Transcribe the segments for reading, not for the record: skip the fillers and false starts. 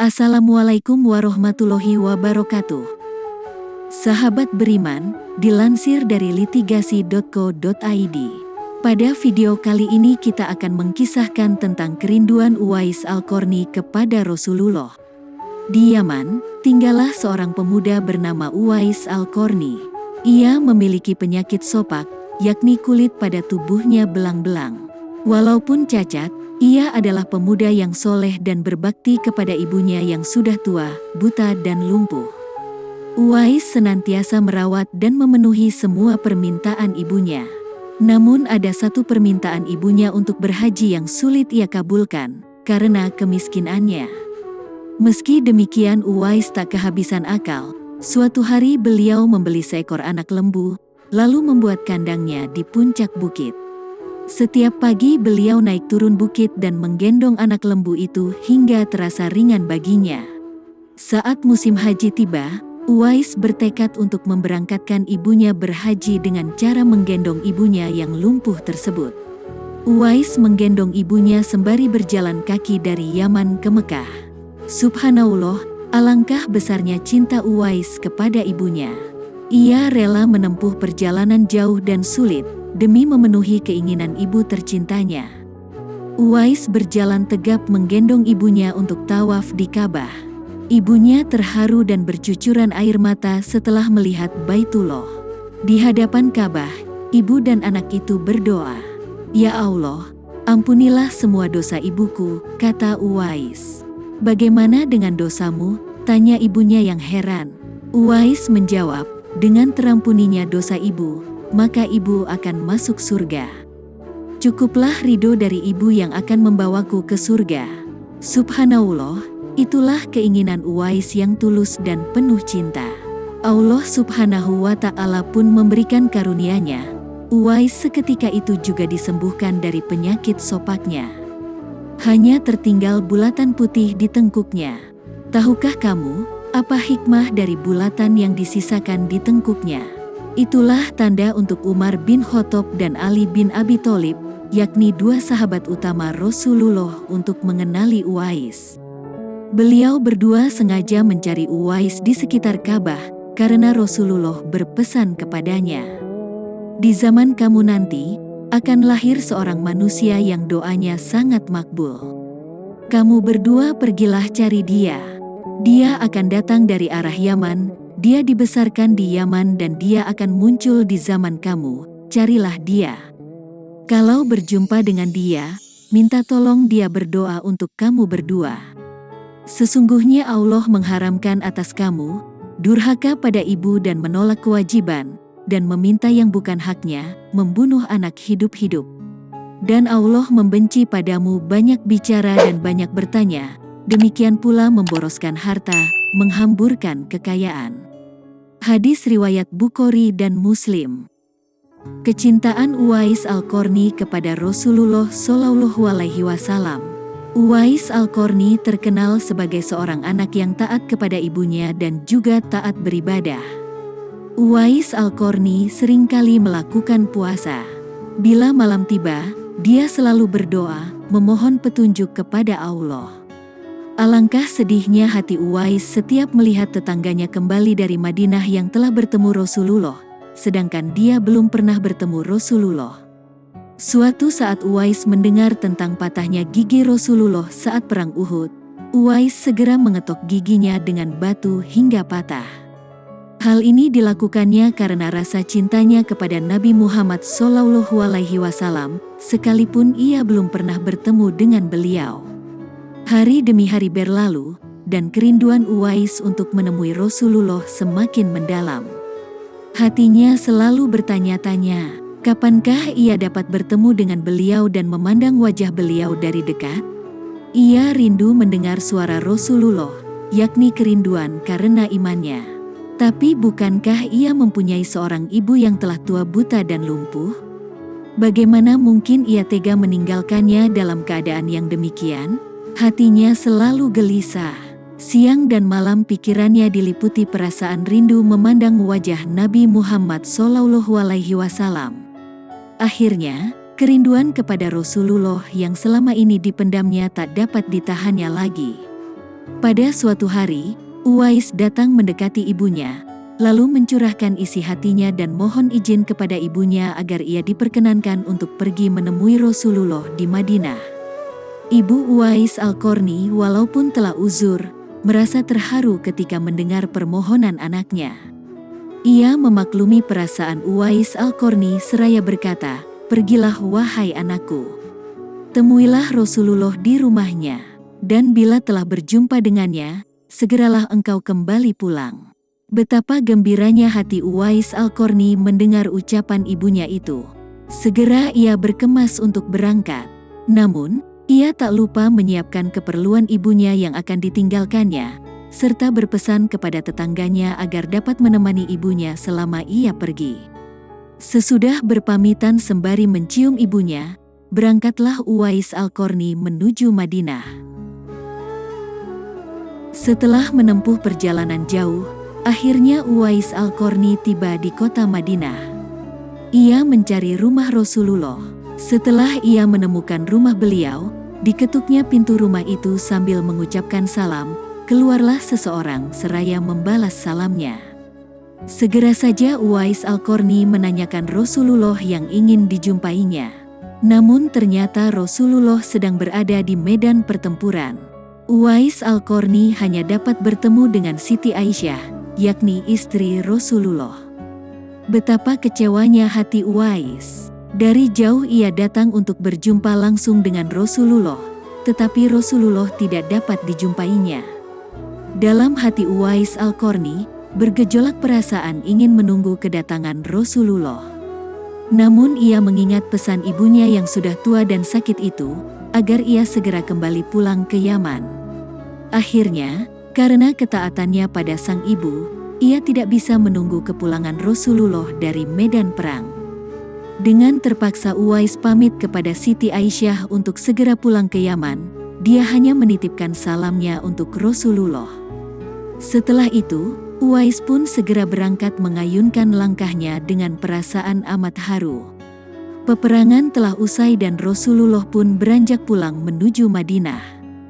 Assalamualaikum warahmatullahi wabarakatuh. Sahabat beriman, dilansir dari litigasi.co.id. Pada video kali ini kita akan mengkisahkan tentang kerinduan Uwais Al-Qarni kepada Rasulullah. Di Yaman, tinggallah seorang pemuda bernama Uwais Al-Qarni. Ia memiliki penyakit sopak, yakni kulit pada tubuhnya belang-belang. Walaupun cacat, ia adalah pemuda yang soleh dan berbakti kepada ibunya yang sudah tua, buta dan lumpuh. Uwais senantiasa merawat dan memenuhi semua permintaan ibunya. Namun ada satu permintaan ibunya untuk berhaji yang sulit ia kabulkan, karena kemiskinannya. Meski demikian Uwais tak kehabisan akal. Suatu hari beliau membeli seekor anak lembu, lalu membuat kandangnya di puncak bukit. Setiap pagi beliau naik turun bukit dan menggendong anak lembu itu hingga terasa ringan baginya. Saat musim haji tiba, Uwais bertekad untuk memberangkatkan ibunya berhaji dengan cara menggendong ibunya yang lumpuh tersebut. Uwais menggendong ibunya sembari berjalan kaki dari Yaman ke Mekah. Subhanallah, alangkah besarnya cinta Uwais kepada ibunya. Ia rela menempuh perjalanan jauh dan sulit demi memenuhi keinginan ibu tercintanya. Uwais berjalan tegap menggendong ibunya untuk tawaf di Ka'bah. Ibunya terharu dan bercucuran air mata setelah melihat Baitullah. Di hadapan Ka'bah, ibu dan anak itu berdoa, "Ya Allah, ampunilah semua dosa ibuku," kata Uwais. "Bagaimana dengan dosamu?" tanya ibunya yang heran. Uwais menjawab, "Dengan terampuninya dosa ibu, maka ibu akan masuk surga. Cukuplah ridho dari ibu yang akan membawaku ke surga." Subhanallah, itulah keinginan Uwais yang tulus dan penuh cinta. Allah Subhanahu wa Ta'ala pun memberikan karunia-Nya. Uwais seketika itu juga disembuhkan dari penyakit sopaknya. Hanya tertinggal bulatan putih di tengkuknya. Tahukah kamu, apa hikmah dari bulatan yang disisakan di tengkuknya? Itulah tanda untuk Umar bin Khattab dan Ali bin Abi Thalib, yakni dua sahabat utama Rasulullah, untuk mengenali Uwais. Beliau berdua sengaja mencari Uwais di sekitar Ka'bah, karena Rasulullah berpesan kepadanya, "Di zaman kamu nanti, akan lahir seorang manusia yang doanya sangat makbul. Kamu berdua pergilah cari dia. Dia akan datang dari arah Yaman. Dia dibesarkan di Yaman dan dia akan muncul di zaman kamu. Carilah dia. Kalau berjumpa dengan dia, minta tolong dia berdoa untuk kamu berdua. Sesungguhnya Allah mengharamkan atas kamu durhaka pada ibu dan menolak kewajiban, dan meminta yang bukan haknya, membunuh anak hidup-hidup. Dan Allah membenci padamu banyak bicara dan banyak bertanya, demikian pula memboroskan harta, menghamburkan kekayaan." Hadis riwayat Bukhari dan Muslim. Kecintaan Uwais Al-Qarni kepada Rasulullah Shallallahu Alaihi Wasallam. Uwais Al-Qarni terkenal sebagai seorang anak yang taat kepada ibunya dan juga taat beribadah. Uwais Al-Qarni seringkali melakukan puasa. Bila malam tiba, dia selalu berdoa, memohon petunjuk kepada Allah. Alangkah sedihnya hati Uwais setiap melihat tetangganya kembali dari Madinah yang telah bertemu Rasulullah, sedangkan dia belum pernah bertemu Rasulullah. Suatu saat Uwais mendengar tentang patahnya gigi Rasulullah saat perang Uhud. Uwais segera mengetok giginya dengan batu hingga patah. Hal ini dilakukannya karena rasa cintanya kepada Nabi Muhammad SAW, sekalipun ia belum pernah bertemu dengan beliau. Hari demi hari berlalu, dan kerinduan Uwais untuk menemui Rasulullah semakin mendalam. Hatinya selalu bertanya-tanya, kapankah ia dapat bertemu dengan beliau dan memandang wajah beliau dari dekat? Ia rindu mendengar suara Rasulullah, yakni kerinduan karena imannya. Tapi bukankah ia mempunyai seorang ibu yang telah tua buta dan lumpuh? Bagaimana mungkin ia tega meninggalkannya dalam keadaan yang demikian? Hatinya selalu gelisah. Siang dan malam pikirannya diliputi perasaan rindu memandang wajah Nabi Muhammad SAW. Akhirnya, kerinduan kepada Rasulullah yang selama ini dipendamnya tak dapat ditahannya lagi. Pada suatu hari, Uwais datang mendekati ibunya, lalu mencurahkan isi hatinya dan mohon izin kepada ibunya agar ia diperkenankan untuk pergi menemui Rasulullah di Madinah. Ibu Uwais Al-Qarni walaupun telah uzur, merasa terharu ketika mendengar permohonan anaknya. Ia memaklumi perasaan Uwais Al-Qarni seraya berkata, "Pergilah wahai anakku. Temuilah Rasulullah di rumahnya, dan bila telah berjumpa dengannya, segeralah engkau kembali pulang." Betapa gembiranya hati Uwais Al-Qarni mendengar ucapan ibunya itu. Segera ia berkemas untuk berangkat. Namun, ia tak lupa menyiapkan keperluan ibunya yang akan ditinggalkannya, serta berpesan kepada tetangganya agar dapat menemani ibunya selama ia pergi. Sesudah berpamitan sembari mencium ibunya, berangkatlah Uwais Al-Qarni menuju Madinah. Setelah menempuh perjalanan jauh, akhirnya Uwais Al-Qarni tiba di kota Madinah. Ia mencari rumah Rasulullah. Setelah ia menemukan rumah beliau, diketuknya pintu rumah itu sambil mengucapkan salam, keluarlah seseorang seraya membalas salamnya. Segera saja Uwais Al-Qarni menanyakan Rasulullah yang ingin dijumpainya. Namun ternyata Rasulullah sedang berada di medan pertempuran. Uwais Al-Qarni hanya dapat bertemu dengan Siti Aisyah, yakni istri Rasulullah. Betapa kecewanya hati Uwais. Dari jauh ia datang untuk berjumpa langsung dengan Rasulullah, tetapi Rasulullah tidak dapat dijumpainya. Dalam hati Uwais Al-Qarni, bergejolak perasaan ingin menunggu kedatangan Rasulullah. Namun ia mengingat pesan ibunya yang sudah tua dan sakit itu, agar ia segera kembali pulang ke Yaman. Akhirnya, karena ketaatannya pada sang ibu, ia tidak bisa menunggu kepulangan Rasulullah dari medan perang. Dengan terpaksa Uwais pamit kepada Siti Aisyah untuk segera pulang ke Yaman, dia hanya menitipkan salamnya untuk Rasulullah. Setelah itu, Uwais pun segera berangkat mengayunkan langkahnya dengan perasaan amat haru. Peperangan telah usai dan Rasulullah pun beranjak pulang menuju Madinah.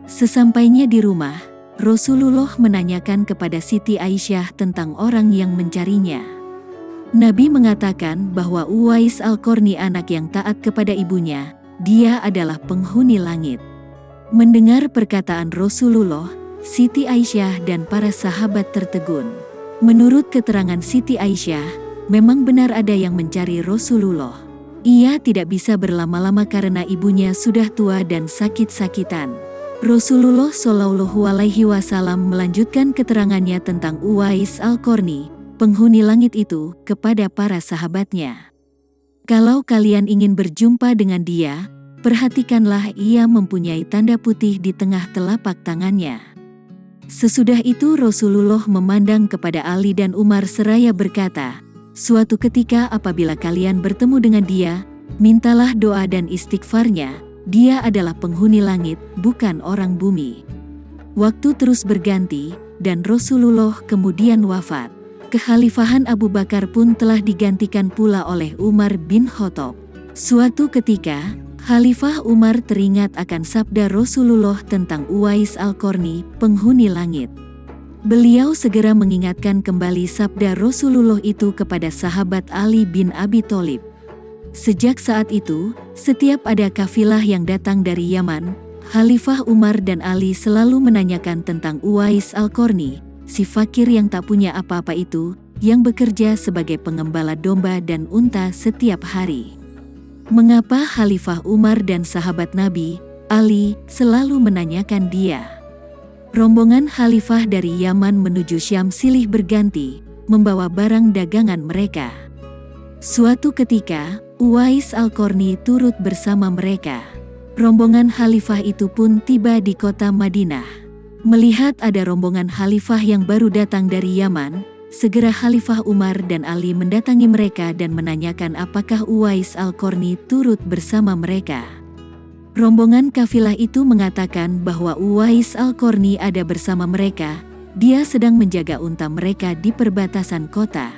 Sesampainya di rumah, Rasulullah menanyakan kepada Siti Aisyah tentang orang yang mencarinya. Nabi mengatakan bahwa Uwais Al-Qarni anak yang taat kepada ibunya, dia adalah penghuni langit. Mendengar perkataan Rasulullah, Siti Aisyah dan para sahabat tertegun. Menurut keterangan Siti Aisyah, memang benar ada yang mencari Rasulullah. Ia tidak bisa berlama-lama karena ibunya sudah tua dan sakit-sakitan. Rasulullah Shallallahu Alaihi Wasallam melanjutkan keterangannya tentang Uwais Al-Qarni, penghuni langit itu, kepada para sahabatnya. Kalau kalian ingin berjumpa dengan dia, perhatikanlah ia mempunyai tanda putih di tengah telapak tangannya. Sesudah itu Rasulullah memandang kepada Ali dan Umar seraya berkata, "Suatu ketika apabila kalian bertemu dengan dia, mintalah doa dan istighfarnya, dia adalah penghuni langit, bukan orang bumi." Waktu terus berganti, dan Rasulullah kemudian wafat. Kekhalifahan Abu Bakar pun telah digantikan pula oleh Umar bin Khattab. Suatu ketika, Khalifah Umar teringat akan sabda Rasulullah tentang Uwais Al-Qarni, penghuni langit. Beliau segera mengingatkan kembali sabda Rasulullah itu kepada sahabat Ali bin Abi Thalib. Sejak saat itu, setiap ada kafilah yang datang dari Yaman, Khalifah Umar dan Ali selalu menanyakan tentang Uwais Al-Qarni, si fakir yang tak punya apa-apa itu, yang bekerja sebagai pengembala domba dan unta setiap hari. Mengapa Khalifah Umar dan sahabat Nabi, Ali, selalu menanyakan dia? Rombongan khalifah dari Yaman menuju Syam silih berganti, membawa barang dagangan mereka. Suatu ketika, Uwais Al-Qarni turut bersama mereka. Rombongan khalifah itu pun tiba di kota Madinah. Melihat ada rombongan khalifah yang baru datang dari Yaman, segera Khalifah Umar dan Ali mendatangi mereka dan menanyakan apakah Uwais Al-Qarni turut bersama mereka. Rombongan kafilah itu mengatakan bahwa Uwais Al-Qarni ada bersama mereka, dia sedang menjaga unta mereka di perbatasan kota.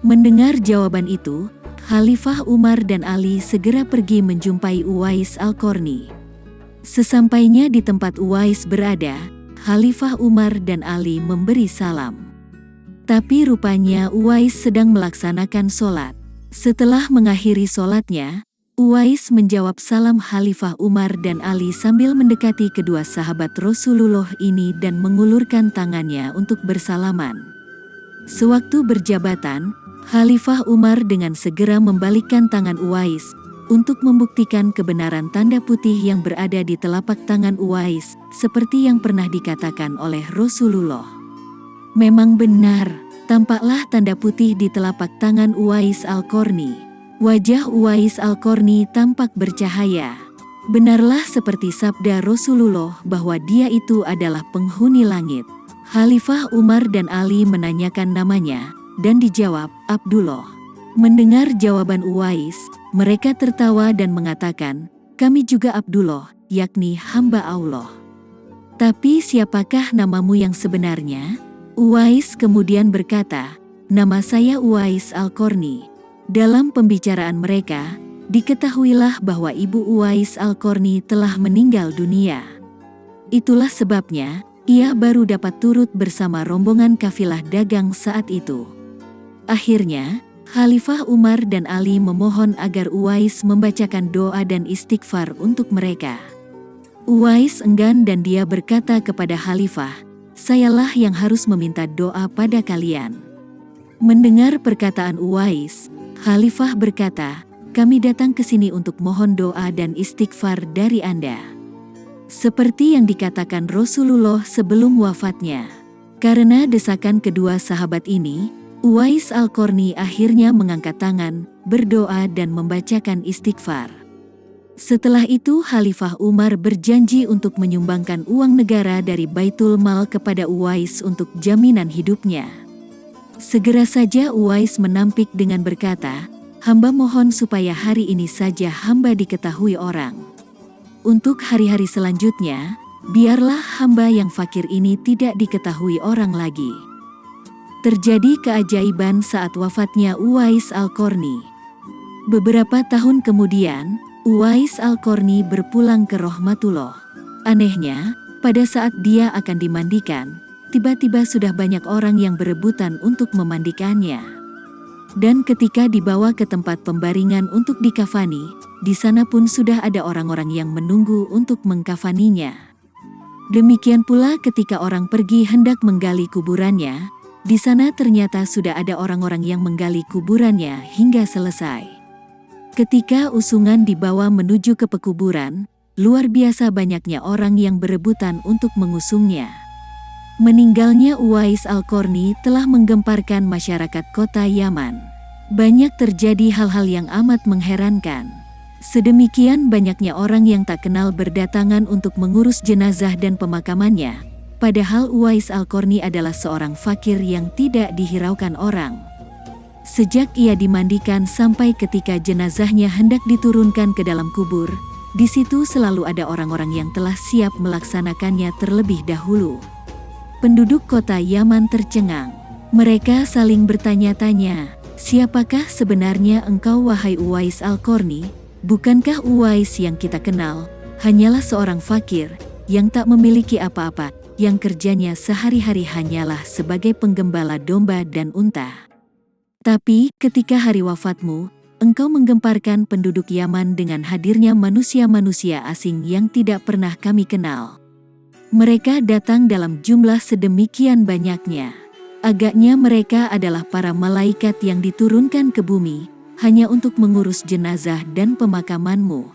Mendengar jawaban itu, Khalifah Umar dan Ali segera pergi menjumpai Uwais Al-Qarni. Sesampainya di tempat Uwais berada, Khalifah Umar dan Ali memberi salam. Tapi rupanya Uwais sedang melaksanakan sholat. Setelah mengakhiri sholatnya, Uwais menjawab salam Khalifah Umar dan Ali sambil mendekati kedua sahabat Rasulullah ini dan mengulurkan tangannya untuk bersalaman. Sewaktu berjabatan, Khalifah Umar dengan segera membalikkan tangan Uwais untuk membuktikan kebenaran tanda putih yang berada di telapak tangan Uwais, seperti yang pernah dikatakan oleh Rasulullah. Memang benar, tampaklah tanda putih di telapak tangan Uwais Al-Qarni. Wajah Uwais Al-Qarni tampak bercahaya. Benarlah seperti sabda Rasulullah bahwa dia itu adalah penghuni langit. Khalifah Umar dan Ali menanyakan namanya, dan dijawab, Abdullah. Mendengar jawaban Uwais, mereka tertawa dan mengatakan, kami juga Abdullah, yakni hamba Allah. Tapi siapakah namamu yang sebenarnya? Uwais kemudian berkata, nama saya Uwais Al-Qarni. Dalam pembicaraan mereka, diketahuilah bahwa ibu Uwais Al-Qarni telah meninggal dunia. Itulah sebabnya, ia baru dapat turut bersama rombongan kafilah dagang saat itu. Akhirnya, Khalifah Umar dan Ali memohon agar Uwais membacakan doa dan istighfar untuk mereka. Uwais enggan dan dia berkata kepada Khalifah, sayalah yang harus meminta doa pada kalian. Mendengar perkataan Uwais, Khalifah berkata, kami datang ke sini untuk mohon doa dan istighfar dari Anda. Seperti yang dikatakan Rasulullah sebelum wafatnya. Karena desakan kedua sahabat ini, Uwais Al-Qarni akhirnya mengangkat tangan, berdoa dan membacakan istighfar. Setelah itu Khalifah Umar berjanji untuk menyumbangkan uang negara dari Baitul Mal kepada Uwais untuk jaminan hidupnya. Segera saja Uwais menampik dengan berkata, hamba mohon supaya hari ini saja hamba diketahui orang. Untuk hari-hari selanjutnya, biarlah hamba yang fakir ini tidak diketahui orang lagi. Terjadi keajaiban saat wafatnya Uwais Al-Qarni. Beberapa tahun kemudian, Uwais Al-Qarni berpulang ke rahmatullah. Anehnya, pada saat dia akan dimandikan, tiba-tiba sudah banyak orang yang berebutan untuk memandikannya. Dan ketika dibawa ke tempat pembaringan untuk dikafani, di sana pun sudah ada orang-orang yang menunggu untuk mengkafaninya. Demikian pula ketika orang pergi hendak menggali kuburannya, di sana ternyata sudah ada orang-orang yang menggali kuburannya hingga selesai. Ketika usungan dibawa menuju ke pekuburan, luar biasa banyaknya orang yang berebutan untuk mengusungnya. Meninggalnya Uwais Al-Qarni telah menggemparkan masyarakat kota Yaman. Banyak terjadi hal-hal yang amat mengherankan. Sedemikian banyaknya orang yang tak kenal berdatangan untuk mengurus jenazah dan pemakamannya, padahal Uwais Al-Qarni adalah seorang fakir yang tidak dihiraukan orang. Sejak ia dimandikan sampai ketika jenazahnya hendak diturunkan ke dalam kubur, di situ selalu ada orang-orang yang telah siap melaksanakannya terlebih dahulu. Penduduk kota Yaman tercengang. Mereka saling bertanya-tanya, siapakah sebenarnya engkau wahai Uwais Al-Qarni? Bukankah Uwais yang kita kenal hanyalah seorang fakir yang tak memiliki apa-apa, yang kerjanya sehari-hari hanyalah sebagai penggembala domba dan unta? Tapi ketika hari wafatmu, engkau menggemparkan penduduk Yaman dengan hadirnya manusia-manusia asing yang tidak pernah kami kenal. Mereka datang dalam jumlah sedemikian banyaknya. Agaknya mereka adalah para malaikat yang diturunkan ke bumi, hanya untuk mengurus jenazah dan pemakamanmu.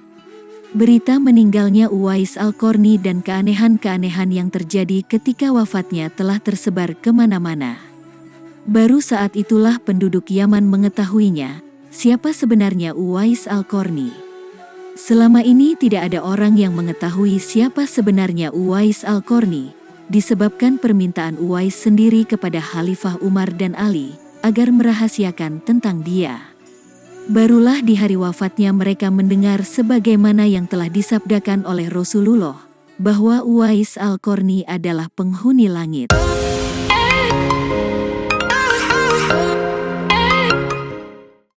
Berita meninggalnya Uwais Al-Qarni dan keanehan-keanehan yang terjadi ketika wafatnya telah tersebar kemana-mana. Baru saat itulah penduduk Yaman mengetahuinya, siapa sebenarnya Uwais Al-Qarni. Selama ini tidak ada orang yang mengetahui siapa sebenarnya Uwais Al-Qarni, disebabkan permintaan Uwais sendiri kepada Khalifah Umar dan Ali, agar merahasiakan tentang dia. Barulah di hari wafatnya mereka mendengar sebagaimana yang telah disabdakan oleh Rasulullah, bahwa Uwais Al-Qarni adalah penghuni langit.